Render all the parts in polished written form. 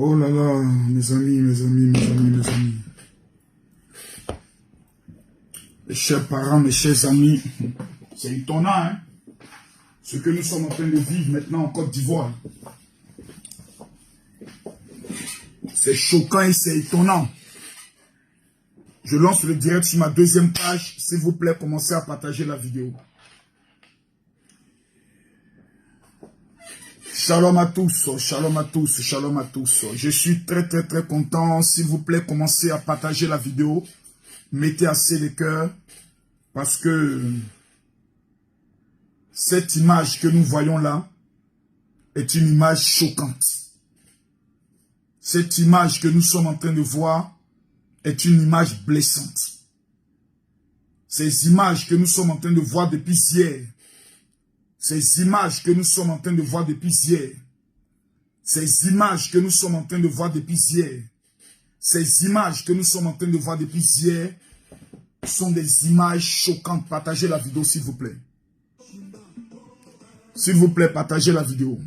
Oh là là, mes amis, mes amis, mes amis, mes amis. Mes chers parents, mes chers amis, c'est étonnant, hein, ce que nous sommes en train de vivre maintenant en Côte d'Ivoire. C'est choquant et c'est étonnant. Je lance le direct sur ma deuxième page. S'il vous plaît, commencez à partager la vidéo. Shalom à tous, shalom à tous, shalom à tous. Je suis très content. S'il vous plaît, commencez à partager la vidéo. Mettez assez de cœur parce que cette image que nous voyons là est une image choquante. Cette image que nous sommes en train de voir est une image blessante. Ces images que nous sommes en train de voir depuis hier, ces images que nous sommes en train de voir depuis hier, ces images que nous sommes en train de voir depuis hier, ces images que nous sommes en train de voir depuis hier sont des images choquantes. Partagez la vidéo s'il vous plaît. S'il vous plaît, partagez la vidéo.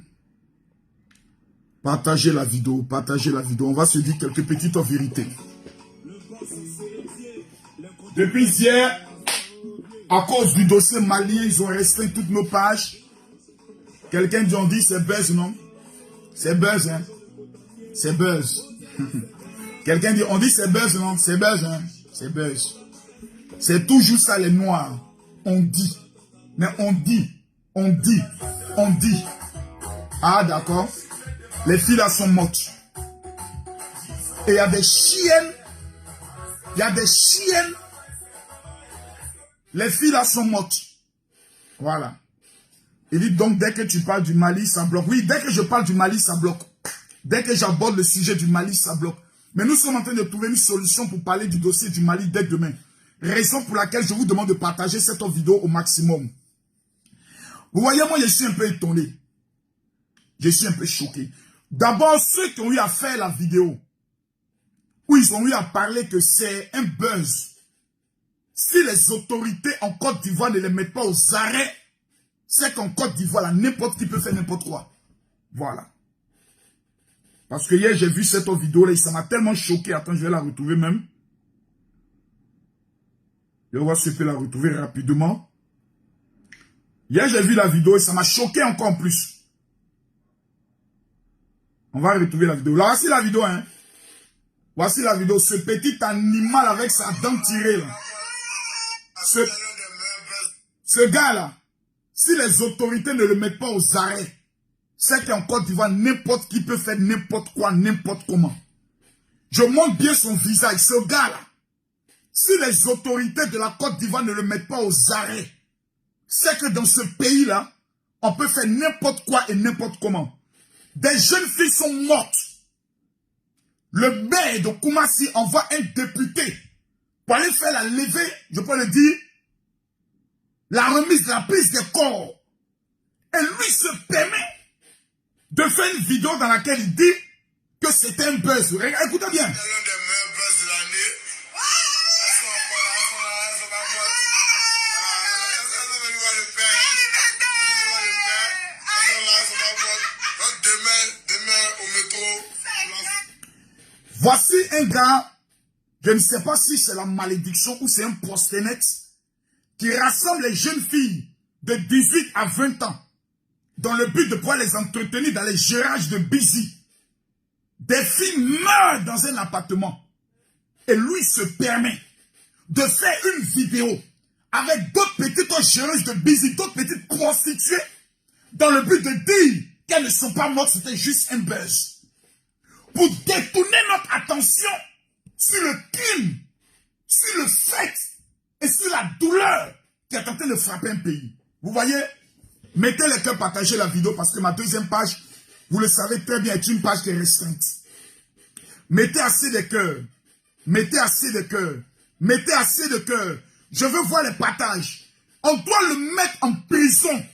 Partagez la vidéo, partagez la vidéo. On va se dire quelques petites vérités. Depuis hier, à cause du dossier malien, ils ont restreint toutes nos pages. Quelqu'un dit c'est buzz, non? C'est buzz, hein? C'est buzz. Quelqu'un dit, on dit c'est buzz, non? C'est buzz, hein? C'est buzz. C'est toujours ça les noirs. On dit. Mais on dit. On dit. On dit. Ah, d'accord. Les filles là sont mortes. Et il y a des chiennes. Il y a des chiennes. Les filles là sont mortes. Voilà. Il dit donc dès que tu parles du Mali, ça bloque. Oui, dès que je parle du Mali, ça bloque. Dès que j'aborde le sujet du Mali, ça bloque. Mais nous sommes en train de trouver une solution pour parler du dossier du Mali dès demain. Raison pour laquelle je vous demande de partager cette vidéo au maximum. Vous voyez, moi je suis un peu étonné. Je suis un peu choqué. D'abord, ceux qui ont eu à faire la vidéo, où ils ont eu à parler que c'est un buzz. Si les autorités en Côte d'Ivoire ne les mettent pas aux arrêts, c'est qu'en Côte d'Ivoire, n'importe qui peut faire n'importe quoi. Voilà. Parce que hier, j'ai vu cette vidéo-là et ça m'a tellement choqué. Attends, je vais la retrouver même. Je vais voir si je peux la retrouver rapidement. Hier, j'ai vu la vidéo et ça m'a choqué encore plus. On va retrouver la vidéo. Là, voici la vidéo, hein. Voici la vidéo. Ce petit animal avec sa dent tirée, là. Ce gars-là, si les autorités ne le mettent pas aux arrêts, c'est qu'en Côte d'Ivoire, n'importe qui peut faire n'importe quoi, n'importe comment. Je montre bien son visage. Ce gars-là, si les autorités de la Côte d'Ivoire ne le mettent pas aux arrêts, c'est que dans ce pays-là, on peut faire n'importe quoi et n'importe comment. Des jeunes filles sont mortes. Le maire de Koumassi envoie un député pour aller faire la levée, je peux le dire, la remise, la prise des corps. Et lui se permet de faire une vidéo dans laquelle il dit que c'était un buzz. Écoutez bien. C'est l'un des meilleurs buzz de l'année. Demain au métro. Voici un gars, je ne sais pas si c'est la malédiction ou c'est un prosénète qui rassemble les jeunes filles de 18 à 20 ans dans le but de pouvoir les entretenir dans les gérages de Bizi. Des filles meurent dans un appartement. Et lui se permet de faire une vidéo avec d'autres petites géreuses de Bizi, d'autres petites prostituées, dans le but de dire qu'elles ne sont pas mortes, c'était juste un buzz. Pour détourner notre attention sur le crime, sur le fait et sur la douleur qui est en train de frapper un pays. Vous voyez? Mettez les cœurs, partagez la vidéo parce que ma deuxième page, vous le savez très bien, est une page qui est restreinte. Mettez assez de cœurs. Mettez assez de cœurs. Mettez assez de cœurs. Je veux voir les partages. On doit le mettre en prison.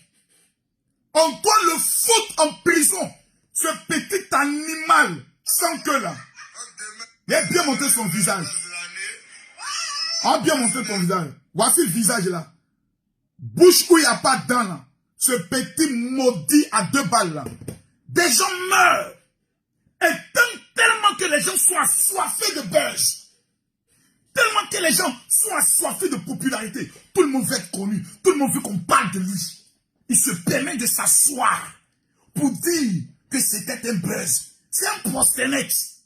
On doit le foutre en prison. Ce petit animal sans queue là. Il a bien montré son visage. On a bien montré ton visage. Voici le visage là. Bouche où il n'y a pas de dents là. Ce petit maudit à 2 balles là. Des gens meurent. Et tant Tellement que les gens sont assoiffés de buzz. Tellement que les gens sont assoiffés de popularité. Tout le monde veut être connu. Tout le monde veut qu'on parle de lui. Il se permet de s'asseoir pour dire que c'était un buzz. C'est un prostenex.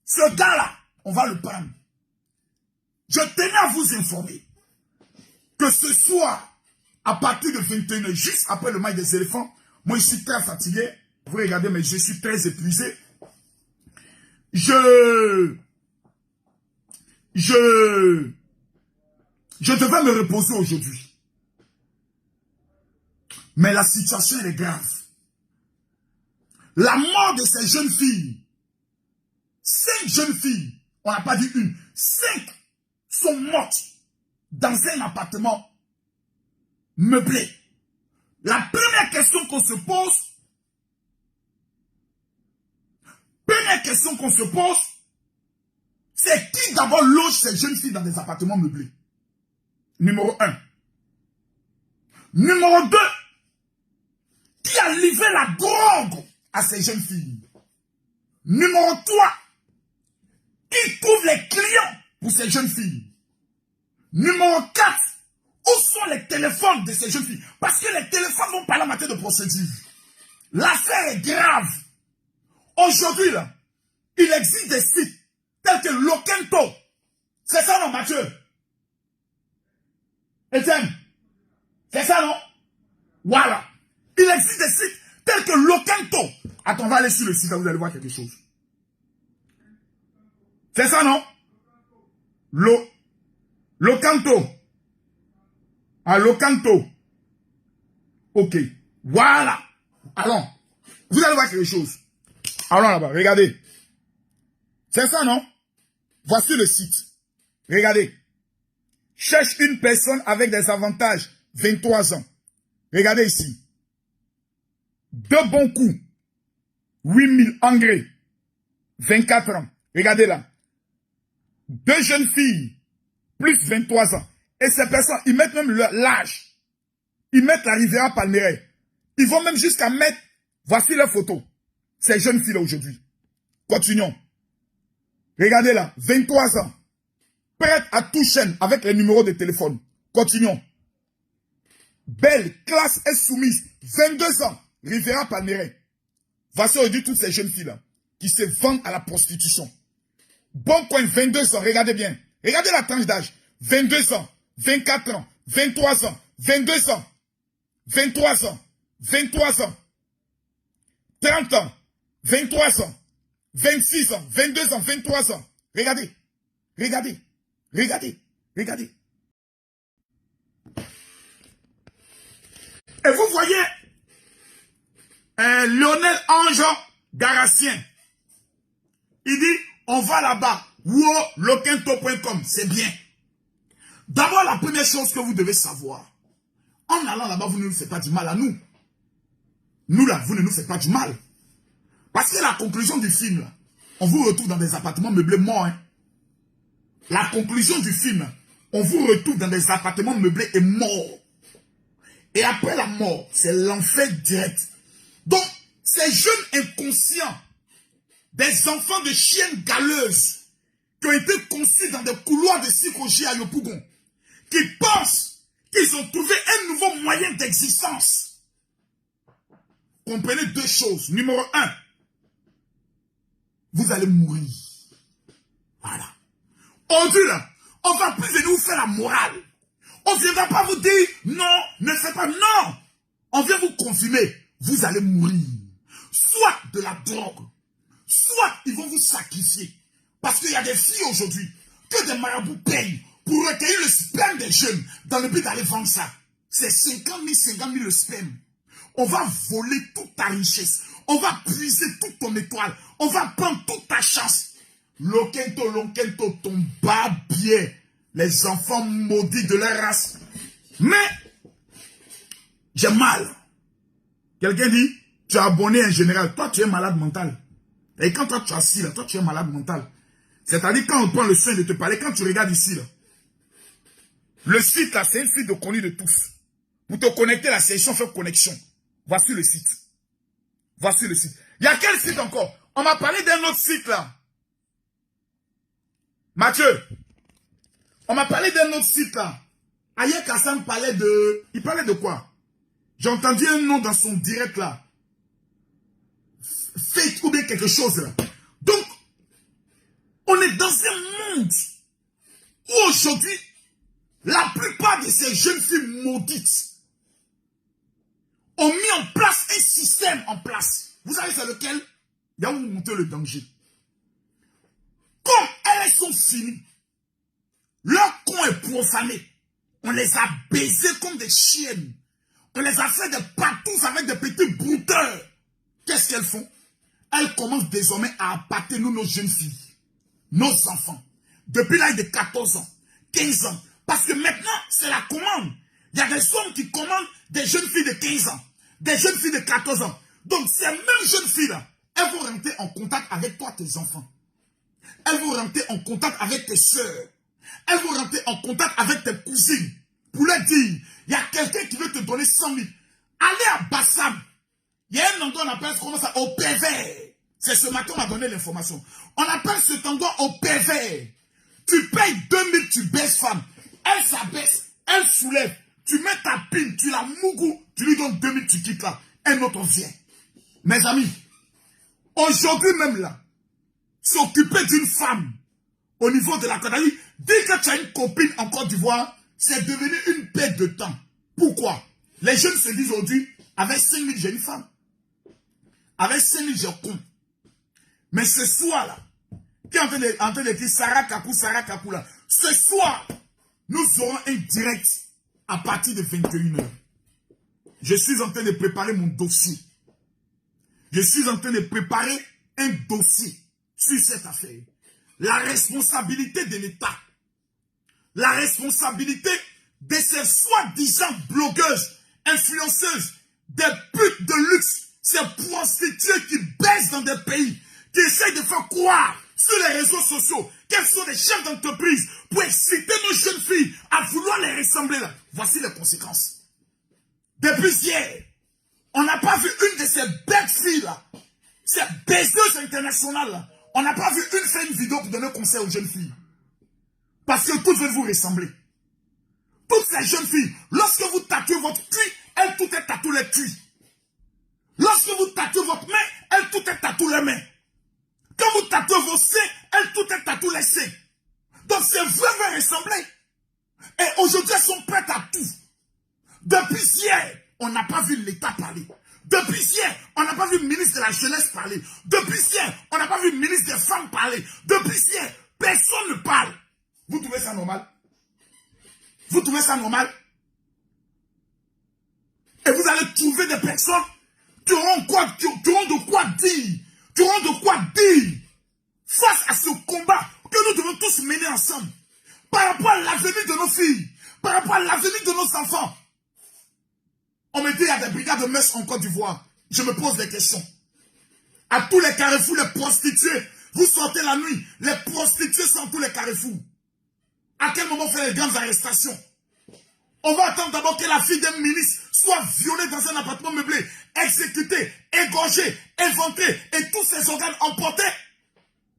Ce gars-là, on va le prendre. Je tenais à vous informer que ce soir, à partir de 21h, juste après le match des éléphants, moi je suis très fatigué. Vous regardez, mais je suis très épuisé. Je devais me reposer aujourd'hui. Mais la situation elle est grave. La mort de ces jeunes filles, 5 jeunes filles, on n'a pas dit une, 5 sont mortes dans un appartement meublé. La première question qu'on se pose, c'est qui d'abord loge ces jeunes filles dans des appartements meublés? Numéro 1. Numéro 2. Qui a livré la drogue à ces jeunes filles? Numéro 3. Qui trouve les clients pour ces jeunes filles? Numéro 4. Où sont les téléphones de ces jeunes filles? Parce que les téléphones vont parler en matière de procédure. L'affaire est grave. Aujourd'hui, là, il existe des sites tels que Lokento. C'est ça, non, Mathieu? Etienne? C'est ça, non? Voilà. Il existe des sites tels que Lokento. Attends, on va aller sur le site, là, vous allez voir quelque chose. C'est ça, non? Lokento. Ah, Lokento. Ok. Voilà. Allons. Vous allez voir quelque chose. Allons là-bas, regardez. C'est ça, non? Voici le site. Regardez. Cherche une personne avec des avantages. 23 ans. Regardez ici. 2 bons coups. 8000 engrais. 24 ans. Regardez là. 2 jeunes filles. Plus 23 ans. Et ces personnes, ils mettent même l'âge. Ils mettent la Riviera Palmeraie. Ils vont même jusqu'à mettre... Voici leurs photos. Ces jeunes filles là aujourd'hui. Continuons. Regardez là. 23 ans. Prête à tout chaîne avec les numéros de téléphone. Continuons. Belle, classe et soumise. 22 ans. Riviera Palmeraie. Voici aujourd'hui toutes ces jeunes filles là. Qui se vendent à la prostitution. Bon coin, 22 ans. Regardez bien. Regardez la tranche d'âge. 22 ans. 24 ans. 23 ans. 22 ans. 23 ans. 23 ans. 30 ans. 23 ans. 26 ans. 22 ans. 23 ans. Regardez. Regardez. Regardez. Regardez. Et vous voyez Lionel Ange Garassien. Il dit, on va là-bas. Lokento.com. C'est bien. D'abord, la première chose que vous devez savoir. En allant là-bas, vous ne nous faites pas du mal à nous. Nous là, vous ne nous faites pas du mal. Parce que la conclusion du film, là, on vous retrouve dans des appartements meublés morts. Hein. La conclusion du film, on vous retrouve dans des appartements meublés et morts. Et après la mort, c'est l'enfer direct. Donc, ces jeunes inconscients, des enfants de chiennes galeuses, qui ont été conçus dans des couloirs de psychologie à Yopougon, qui pensent qu'ils ont trouvé un nouveau moyen d'existence. Comprenez 2 choses. Numéro 1, vous allez mourir. Voilà. Aujourd'hui, là, on ne va plus venir vous faire la morale. On ne viendra pas vous dire, non, ne faites pas, non. On vient vous confirmer, vous allez mourir. Soit de la drogue, soit ils vont vous sacrifier. Parce qu'il y a des filles aujourd'hui que des marabouts payent pour recueillir le sperme des jeunes dans le but d'aller vendre ça. C'est 50 000 le sperme. On va voler toute ta richesse. On va puiser toute ton étoile. On va prendre toute ta chance. Lokento, ton barbier. Les enfants maudits de leur race. Mais, j'ai mal. Quelqu'un dit, tu as abonné un général. Toi, tu es malade mental. Et quand toi, tu es assis là, toi, tu es malade mental. C'est-à-dire, quand on prend le soin de te parler, quand tu regardes ici, là, le site là, c'est un site de connu de tous. Pour te connecter, la session fait connexion. Voici le site. Voici le site. Il y a quel site encore? On m'a parlé d'un autre site là. Mathieu, on m'a parlé d'un autre site là. Ayer Kassan parlait de... Il parlait de quoi? J'ai entendu un nom dans son direct là. Fake ou bien quelque chose là. Donc, on est dans un monde où aujourd'hui, la plupart de ces jeunes filles maudites ont mis en place un système en place. Vous savez c'est lequel? Il y a où monter le danger. Comme elles sont finies, leur con est profané. On les a baisés comme des chiennes. On les a fait des patous avec des petits brouteurs. Qu'est-ce qu'elles font? Elles commencent désormais à appâter nous, nos jeunes filles, nos enfants, depuis l'âge de 14 ans, 15 ans. Parce que maintenant, c'est la commande. Il y a des hommes qui commandent des jeunes filles de 15 ans, des jeunes filles de 14 ans. Donc, ces mêmes jeunes filles-là, elles vont rentrer en contact avec toi, tes enfants. Elles vont rentrer en contact avec tes soeurs. Elles vont rentrer en contact avec tes cousines. Pour leur dire, il y a quelqu'un qui veut te donner 100 000. Allez à Bassam. Il y a un endroit, on appelle comment ça, au pervers. C'est ce matin, on m'a donné l'information. On appelle cet endroit au pervers. Tu payes 2000, tu baisses femme. Elle s'abaisse, elle soulève. Tu mets ta pile, tu la mougou, tu lui donnes 2000, tu quittes là. Un autre vient. Mes amis, aujourd'hui même là, s'occuper d'une femme au niveau de la Côte d'Ivoire, dès que tu as une copine en Côte d'Ivoire, c'est devenu une perte de temps. Pourquoi? Les jeunes se disent aujourd'hui, avec 5000, j'ai une femme. Avec 5000, j'ai un con. Mais ce soir-là, qui est en train de dire Sarah Kakou là, ce soir, nous aurons un direct à partir de 21h. Je suis en train de préparer mon dossier. Je suis en train de préparer un dossier sur cette affaire. La responsabilité de l'État. La responsabilité de ces soi-disant blogueuses, influenceuses, des putes de luxe, ces prostituées qui baissent dans des pays, qui essayent de faire croire sur les réseaux sociaux qu'elles sont des chefs d'entreprise pour exciter nos jeunes filles à vouloir les ressembler là. Voici les conséquences. Depuis hier, on n'a pas vu une de ces bêtes filles là, ces baiseuses internationales là. On n'a pas vu une faire une vidéo pour donner conseil aux jeunes filles. Parce que toutes veulent vous ressembler. Toutes ces jeunes filles, lorsque vous tatouez votre cuit, elles toutes elles tatouent les cuits. Lorsque vous tatouez votre main, elles toutes elles tatouent les mains. Quand vous tatouez vos seins, elles toutes elles tatouent les seins. Donc ces veulent ressembler. Et aujourd'hui, elles sont prêtes à tout. Depuis hier, on n'a pas vu l'État parler. Depuis hier, on n'a pas vu le ministre de la Jeunesse parler. Depuis hier, on n'a pas vu le ministre des Femmes parler. Depuis hier, personne ne parle. Vous trouvez ça normal? Vous trouvez ça normal? Et vous allez trouver des personnes qui auront de quoi dire. Qui auront de quoi dire face à ce combat que nous devons tous mener ensemble. Par rapport à l'avenir de nos filles. Par rapport à l'avenir de nos enfants. On me dit qu'il y a des brigades de mœurs en Côte d'Ivoire. Je me pose des questions. À tous les carrefours, les prostituées, vous sortez la nuit, les prostituées sont à tous les carrefours. À quel moment on fait les grandes arrestations? On va attendre d'abord que la fille d'un ministre soit violée dans un appartement meublé, exécutée, égorgée, éventrée et tous ses organes emportés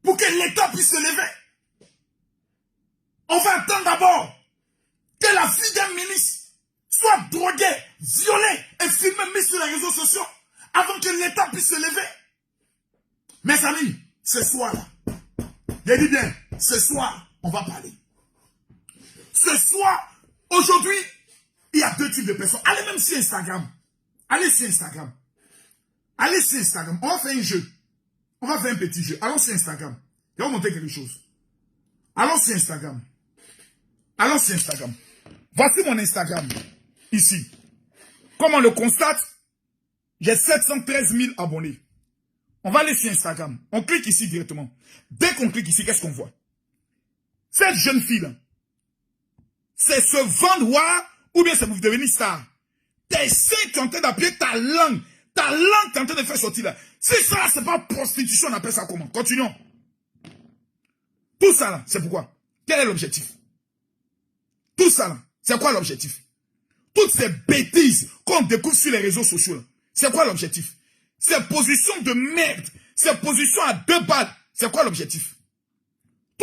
pour que l'État puisse se lever. On va attendre d'abord que la fille d'un ministre soit droguée, violée et filmée, mise sur les réseaux sociaux avant que l'État puisse se lever. Mes amis, ce soir-là, je dis bien, ce soir, on va parler. Ce soir, aujourd'hui, il y a deux types de personnes. Allez même sur Instagram. Allez sur Instagram. Allez sur Instagram. On va faire un jeu. On va faire un petit jeu. Allons sur Instagram. Je vais vous montrer quelque chose. Allons sur Instagram. Allons sur Instagram. Voici mon Instagram. Ici. Comme on le constate, j'ai 713 000 abonnés. On va aller sur Instagram. On clique ici directement. Dès qu'on clique ici, qu'est-ce qu'on voit? Cette jeune fille-là, c'est se vendre ou bien c'est pour devenir star. Tes seins, tu es en train d'appuyer ta langue. Ta langue, tu es en train de faire sortir là. Si ça, c'est pas prostitution, on appelle ça comment? Continuons. Tout ça là, c'est pourquoi? Quel est l'objectif? Tout ça là, c'est quoi l'objectif? Toutes ces bêtises qu'on découvre sur les réseaux sociaux là, c'est quoi l'objectif? Ces positions de merde, ces positions à 2 balles, c'est quoi l'objectif?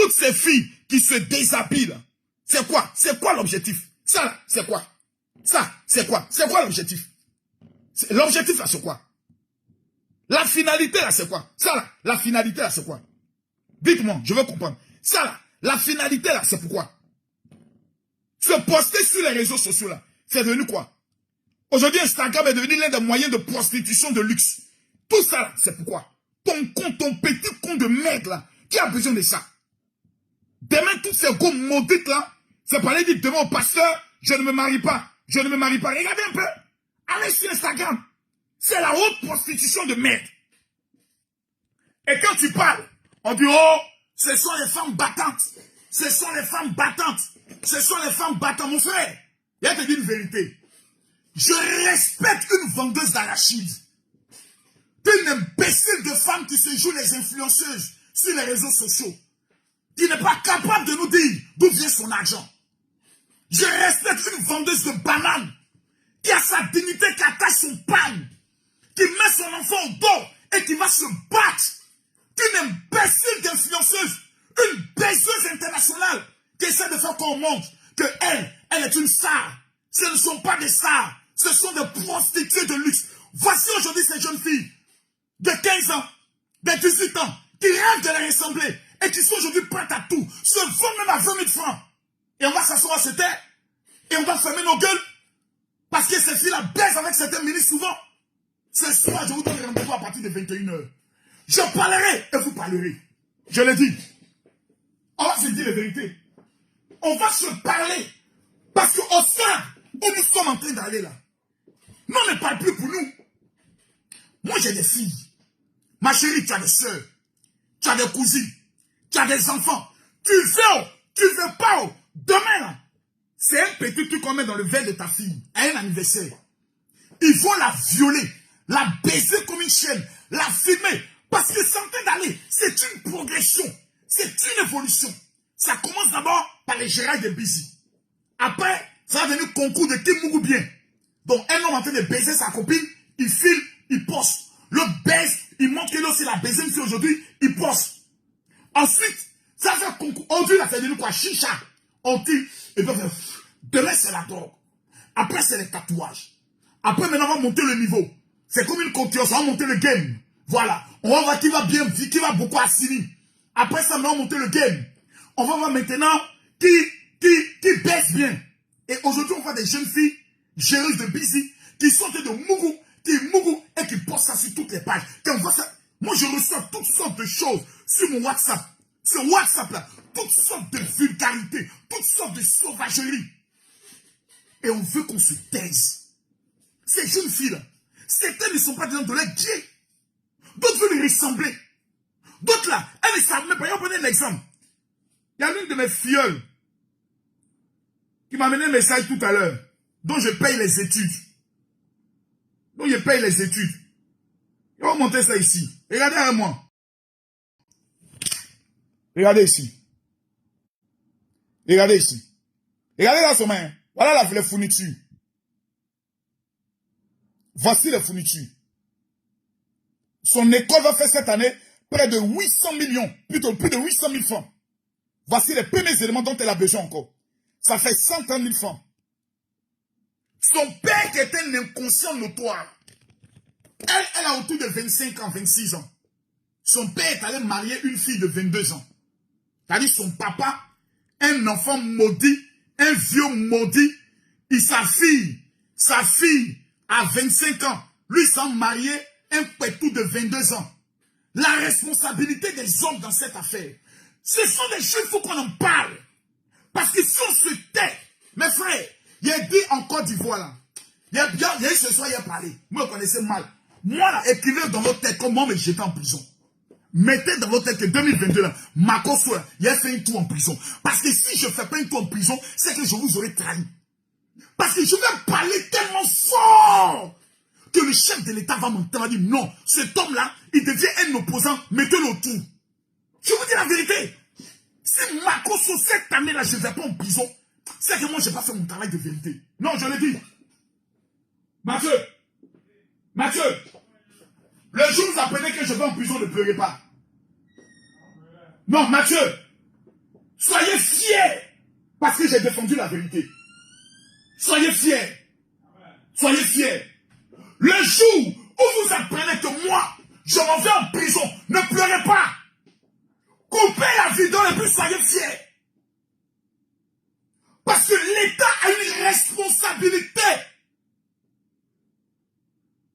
toutes ces filles qui se déshabillent, c'est quoi? C'est quoi l'objectif? Ça, là, c'est quoi? Ça, c'est quoi? C'est quoi l'objectif? L'objectif, là, c'est quoi? La finalité, là, c'est quoi? Ça, là, la finalité, là, c'est quoi? Dites-moi, je veux comprendre. Ça, là, la finalité, là, c'est pourquoi? Se poster sur les réseaux sociaux, là, c'est devenu quoi? Aujourd'hui, Instagram est devenu l'un des moyens de prostitution de luxe. Tout ça, là, c'est pourquoi? Ton con, ton petit con de merde, là, qui a besoin de ça? Demain, toutes ces gros maudites, là, c'est pour aller dire demain au pasteur, je ne me marie pas. Je ne me marie pas. Regardez un peu. Allez sur Instagram. C'est la haute prostitution de merde. Et quand tu parles, on dit, oh, ce sont les femmes battantes. Ce sont les femmes battantes. Ce sont les femmes battantes. Mon frère, il y a te dire une vérité. Je respecte une vendeuse d'arachides. Une imbécile de femme qui se joue les influenceuses sur les réseaux sociaux. Qui n'est pas capable de nous dire d'où vient son argent. Je respecte une vendeuse de bananes qui a sa dignité, qui attache son pain, qui met son enfant au dos et qui va se battre. Une imbécile d'influenceuse, une baiseuse internationale qui essaie de faire qu'on montre qu'elle est une star. Ce ne sont pas des stars, ce sont des prostituées de luxe. Voici aujourd'hui ces jeunes filles de 15 ans, de 18 ans, qui rêvent de les ressembler et qui sont aujourd'hui prêtes à tout, se vendent même à 20 000 francs. Et on va s'asseoir à se taire et on va fermer nos gueules parce que ces filles-là baisent avec certains ministres souvent. Ce soir, je vous donne rendez-vous à partir de 21 h. Je parlerai et vous parlerez. Je l'ai dit. On va se dire la vérité. On va se parler. Parce qu'au sein où nous sommes en train d'aller là, non, on ne parle plus pour nous. Moi, j'ai des filles. Ma chérie, tu as des soeurs. Tu as des cousines. Tu as des enfants. Tu veux pas. Demain, là, c'est un petit truc qu'on met dans le verre de ta fille à un anniversaire. Ils vont la violer, la baiser comme une chienne, la filmer. Parce que c'est en train d'aller. C'est une progression. C'est une évolution. Ça commence d'abord par les Gérald de Busy. Après, ça va devenir concours de qui mourut bien. Donc, un homme en train de baiser sa copine, il filme, il poste. L'autre baise, il montre que l'autre c'est la baiser une fille aujourd'hui, il poste. Ensuite, ça fait concours. Aujourd'hui, là, c'est devenu quoi? Chicha. On dit, et puis, demain, c'est la drogue. Après, c'est les tatouages. Après, maintenant, on va monter le niveau. C'est comme une concurrence, on va monter le game. Voilà. On va voir qui va bien, qui va beaucoup assigner. Après ça, on va monter le game. On va voir maintenant qui baisse bien. Et aujourd'hui, on voit des jeunes filles, géreuses de busy, qui sont de mougou, et qui postent ça sur toutes les pages. Quand on voit ça, moi, je reçois toutes sortes de choses sur mon WhatsApp. Ce WhatsApp-là, toutes sortes de vulgarités, toutes sortes de sauvageries. Et on veut qu'on se taise. Ces jeunes filles-là, certaines ne sont pas dans de l'air gays. D'autres veulent les ressembler. D'autres là, elles ne savent même pas. On prenait l'exemple. Il y a l'une de mes filleules qui m'a amené un message tout à l'heure, dont je paye les études. Et on va monter ça ici. Regardez à moi. Regardez ici. Regardez ici. Regardez là son main. Voilà les fournitures. Voici les fournitures. Son école va faire cette année près de 800 millions, plutôt plus de 800 000 francs. Voici les premiers éléments dont elle a besoin encore. Ça fait 130 000 francs. Son père qui était un inconscient notoire, elle a autour de 25 ans, 26 ans. Son père est allé marier une fille de 22 ans. C'est-à-dire son papa, un enfant maudit, un vieux maudit, et sa fille a 25 ans. Lui s'est marié un pétou de 22 ans. La responsabilité des hommes dans cette affaire, ce sont des choses, il faut qu'on en parle. Parce que si on se tait, mes frères, il y a dit en Côte d'Ivoire là, il y a eu ce soir, il y a parlé, moi je connaissais mal. Moi là, écrivez dans votre tête comment me jeter en prison. Mettez dans votre tête que 2022 là, Marco Soa, il a fait un tour en prison. Parce que si je ne fais pas un tour en prison, c'est que je vous aurais trahi. Parce que je vais parler tellement fort que le chef de l'État va m'entendre dire non, cet homme-là, il devient un opposant, mettez-le autour. Je vous dis la vérité. Si Marco Soa, cette année-là, je ne vais pas en prison, c'est que moi, je n'ai pas fait mon travail de vérité. Non, je l'ai dit. Mathieu, le jour où vous apprenez que je vais en prison, ne pleurez pas. Non, Mathieu, Soyez fiers parce que j'ai défendu la vérité. Soyez fiers. Soyez fiers. Le jour où vous apprenez que moi, je m'en vais en prison, ne pleurez pas. Coupez la vidéo et puis soyez fiers. Parce que l'État a une responsabilité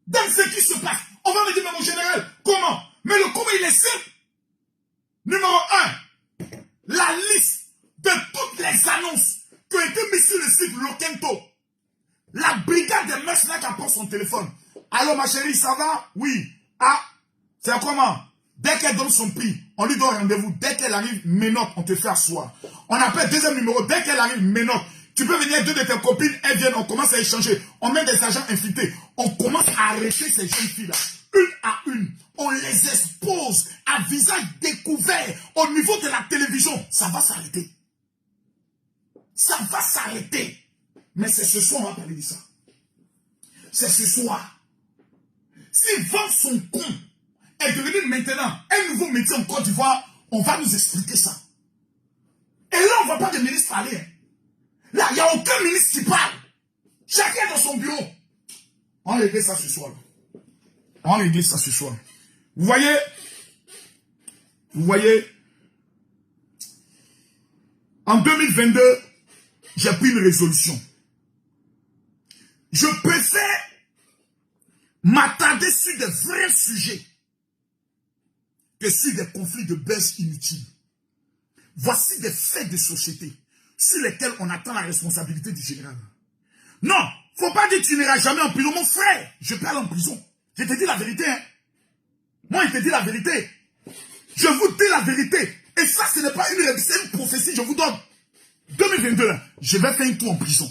dans ce qui se passe. On va me dire, mais mon général, comment? Mais le comment il est simple. Numéro 1, la liste de toutes les annonces qui ont été mises sur le site Lokento. La brigade des mercenaires qui apporte son téléphone. Allô ma chérie, ça va? Oui. Ah, c'est comment? Dès qu'elle donne son prix, on lui donne rendez-vous. Dès qu'elle arrive, Ménoc, on te fait asseoir. On appelle deuxième numéro. Dès qu'elle arrive, Ménoc, tu peux venir, deux de tes copines, elles viennent, on commence à échanger. On met des agents infiltrés. On commence à arrêter ces jeunes filles-là. Une à une. On les expose à visage découvert au niveau de la télévision. Ça va s'arrêter. Ça va s'arrêter. Mais c'est ce soir, on va parler de ça. C'est ce soir. Si vendre son con est devenu maintenant un nouveau métier en Côte d'Ivoire, on va nous expliquer ça. Et là, on ne voit pas de ministre parler. Là, il n'y a aucun ministre qui parle. Chacun dans son bureau. On va régler ça ce soir. On va régler ça ce soir. Vous voyez, en 2022, j'ai pris une résolution. Je préfère m'attarder sur des vrais sujets que sur des conflits de baisse inutiles. Voici des faits de société sur lesquels on attend la responsabilité du général. Non, faut pas dire que tu n'iras jamais en prison. Mon frère, je parle en prison. Je te dis la vérité. Hein. Moi, je te dis la vérité. Je vous dis la vérité. Et ça, ce n'est pas une prophétie, je vous donne. 2022, là, je vais faire un tour en prison.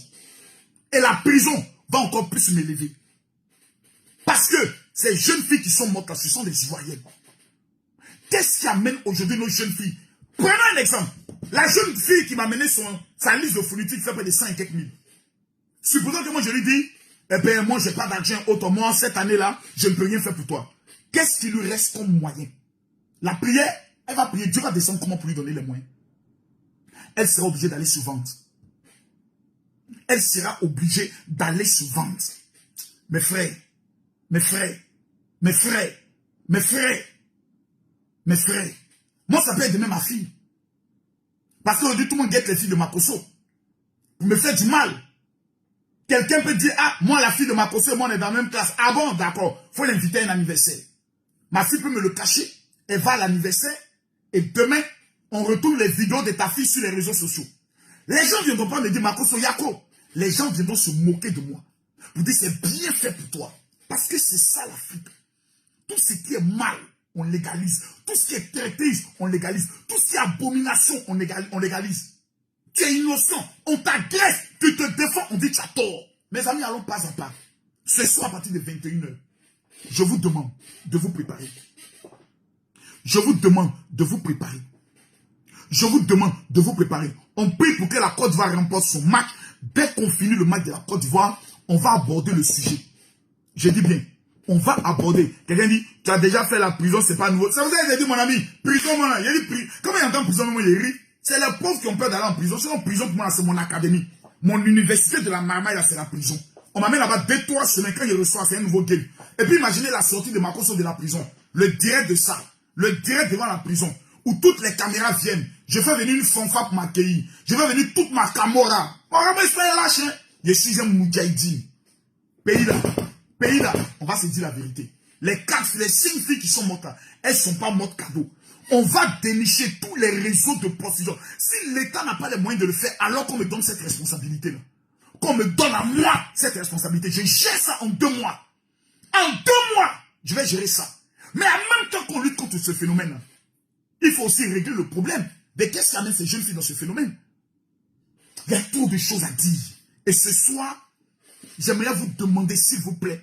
Et la prison va encore plus m'élever. Parce que ces jeunes filles qui sont mortes là, ce sont des Ivoiriennes. Qu'est-ce qui amène aujourd'hui nos jeunes filles? Prenons un exemple. La jeune fille qui m'a amené sa liste de fourniture fait près de 100 et quelques mille. Supposons que moi je lui dis, eh bien moi je n'ai pas d'argent autre, moi cette année-là, je ne peux rien faire pour toi. Qu'est-ce qui lui reste comme moyen? La prière, elle va prier, Dieu va descendre comment pour lui donner les moyens. Elle sera obligée d'aller se vendre. Elle sera obligée d'aller se vendre. Mes frères, mes frères, mes frères, mes frères, mes frères. Moi, ça peut être même ma fille. Parce qu'aujourd'hui, tout le monde guette les filles de Makosso. Pour me faire du mal. Quelqu'un peut dire, ah, moi, la fille de Makosso, moi, on est dans la même classe. Ah bon, d'accord. Il faut l'inviter à un anniversaire. Ma fille peut me le cacher. Elle va à l'anniversaire. Et demain, on retrouve les vidéos de ta fille sur les réseaux sociaux. Les gens viendront pas me dire, Makosso, Yako. Les gens viendront se moquer de moi. Pour dire, c'est bien fait pour toi. Parce que c'est ça l'Afrique. Tout ce qui est mal, on légalise. Tout ce qui est traîtrise, on légalise. Tout ce qui est abomination, on légalise. Tu es innocent, on t'agresse, tu te défends, on dit que tu as tort. Mes amis, allons pas à pas. Ce soir, à partir de 21h, je vous demande de vous préparer. Je vous demande de vous préparer. Je vous demande de vous préparer. On prie pour que la Côte d'Ivoire remporte son match. Dès qu'on finit le match de la Côte d'Ivoire, on va aborder le sujet. Je dis bien, on va aborder. Quelqu'un dit, tu as déjà fait la prison, c'est pas nouveau. Ça vous a dit, mon ami, prison, moi, il y a dit, comment il entend prison, moi, il rit. C'est les pauvres qui ont peur d'aller en prison. Sinon, prison, pour moi, c'est mon académie. Mon université de la Marmaille, c'est la prison. On m'amène là-bas 2-3 semaines quand je reçois, c'est un nouveau game. Et puis, imaginez la sortie de Makosso de la prison. Le direct de ça. Le direct devant la prison. Où toutes les caméras viennent. Je fais venir une fanfare pour m'accueillir. Je fais venir toute ma camorra. Je suis un moudjahidine. Pays là, on va se dire la vérité. Les 5 filles qui sont mortes là, elles ne sont pas mortes cadeau. On va dénicher tous les réseaux de prostitution. Si l'État n'a pas les moyens de le faire, alors qu'on me donne cette responsabilité-là. Qu'on me donne à moi cette responsabilité. Je gère ça en 2 mois. En 2 mois, je vais gérer ça. Mais en même temps qu'on lutte contre ce phénomène-là, il faut aussi régler le problème de qu'est-ce qui amène ces jeunes filles dans ce phénomène. Il y a trop de choses à dire. Et ce soir, j'aimerais vous demander, s'il vous plaît,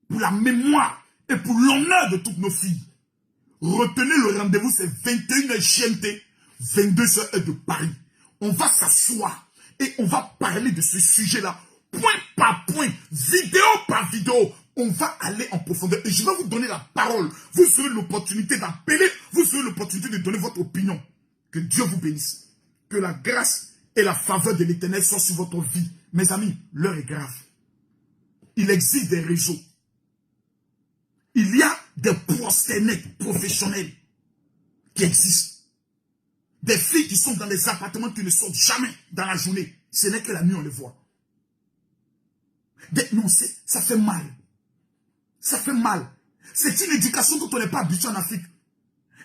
pour la mémoire et pour l'honneur de toutes nos filles, retenez le rendez-vous, c'est 21h GMT, 22h de Paris. On va s'asseoir et on va parler de ce sujet-là, point par point, vidéo par vidéo. On va aller en profondeur et je vais vous donner la parole. Vous aurez l'opportunité d'appeler, vous aurez l'opportunité de donner votre opinion. Que Dieu vous bénisse. Que la grâce et la faveur de l'Éternel soient sur votre vie. Mes amis, l'heure est grave. Il existe des réseaux. Il y a des proxénètes professionnels qui existent. Des filles qui sont dans les appartements qui ne sortent jamais dans la journée. Ce n'est que la nuit on les voit. Non, ça fait mal. Ça fait mal. C'est une éducation dont on n'est pas habitué en Afrique.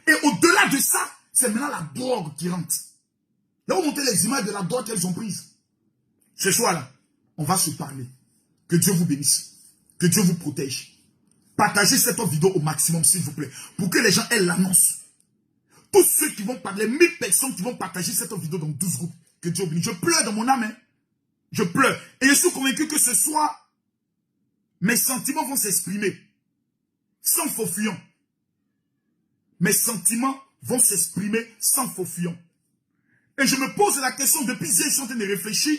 Et au-delà de ça, c'est maintenant la drogue qui rentre. Là, vous montrez les images de la drogue qu'elles ont prise. Ce soir-là, on va se parler. Que Dieu vous bénisse. Que Dieu vous protège. Partagez cette vidéo au maximum, s'il vous plaît. Pour que les gens aient l'annonce. Tous ceux qui vont parler, 1000 personnes qui vont partager cette vidéo dans 12 groupes. Que Dieu vous bénisse. Je pleure dans mon âme. Hein. Je pleure. Et je suis convaincu que ce soir, mes sentiments vont s'exprimer. Sans faux fuyant. Mes sentiments vont s'exprimer sans faux fuyant. Et je me pose la question, depuis hier, je suis en train de réfléchir,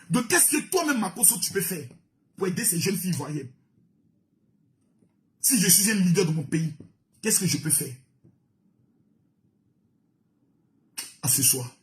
de qu'est-ce que toi-même, Makosso, tu peux faire pour aider ces jeunes filles ivoiriennes. Si je suis un leader de mon pays, qu'est-ce que je peux faire? À ce soir.